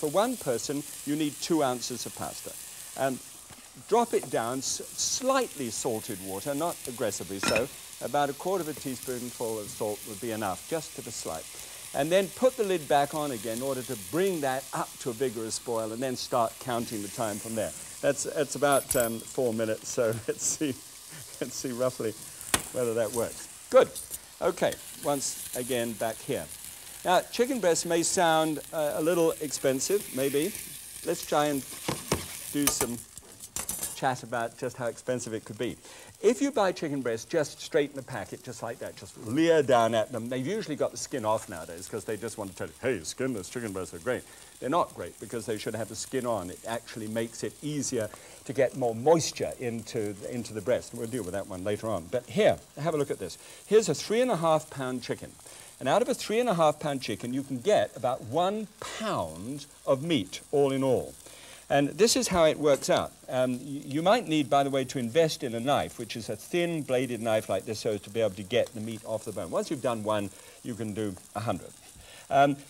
for one person, you need 2 ounces of pasta. Drop it down, slightly salted water, not aggressively so. About 1/4 teaspoonful of salt would be enough, just to the slight. And then put the lid back on again in order to bring that up to a vigorous boil, and then start counting the time from there. That's about 4 minutes, so let's see roughly whether that works. Good. Okay, once again back here. Now, chicken breast may sound a little expensive, maybe. Let's try and do some chat about just how expensive it could be. If you buy chicken breast just straight in the packet, just like that, just leer down at them, they've usually got the skin off nowadays because they just want to tell you, hey, skinless chicken breasts are great. They're not great because they should have the skin on. It actually makes it easier to get more moisture into the breast. We'll deal with that one later on. But here, have a look at this. Here's a 3.5 pound chicken. And out of a 3.5 pound chicken, you can get about 1 pound of meat, all in all. And this is how it works out. You might need, by the way, to invest in a knife, which is a thin bladed knife like this, so as to be able to get the meat off the bone. Once you've done one, you can do 100.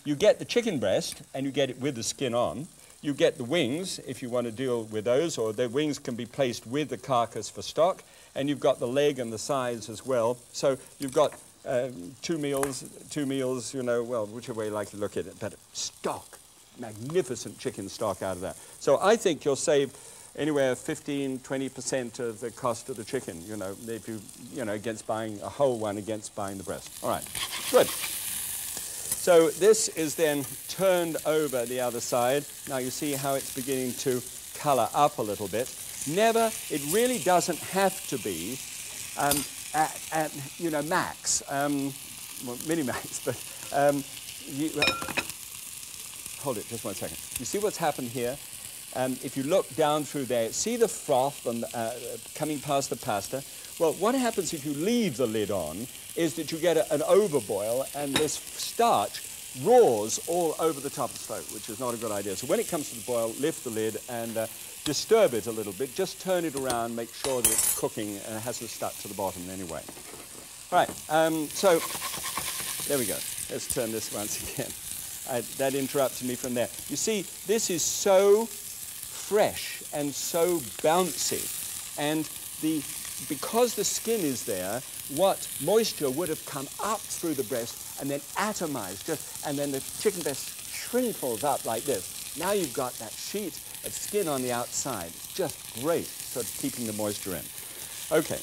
You get the chicken breast, and you get it with the skin on. You get the wings, if you want to deal with those, or the wings can be placed with the carcass for stock. And you've got the leg and the sides as well. So you've got 2 meals, you know, well, whichever way you like to look at it, but stock. Magnificent chicken stock out of that. So I think you'll save anywhere 15–20% of the cost of the chicken, you know, if you know, against buying a whole one against buying the breast. All right, good. So this is then turned over the other side. Now you see how it's beginning to color up a little bit. Never, it really doesn't have to be at you know, max, well, mini-max, but hold it just 1 second. You see what's happened here? If you look down through there, see the froth and, coming past the pasta? Well, what happens if you leave the lid on is that you get an overboil, and this starch roars all over the top of the stove, which is not a good idea. So when it comes to the boil, lift the lid and disturb it a little bit. Just turn it around, make sure that it's cooking and it hasn't stuck to the bottom anyway. All right, so there we go. Let's turn this once again. That interrupted me from there. You see, this is so fresh and so bouncy, and because the skin is there, what moisture would have come up through the breast and then atomized, and then the chicken breast shrinkles up like this. Now you've got that sheet of skin on the outside. It's just great, sort of keeping the moisture in. Okay,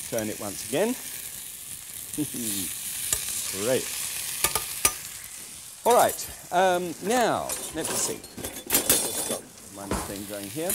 turn it once again. Great. All right, now, let me see. Just got one thing going here.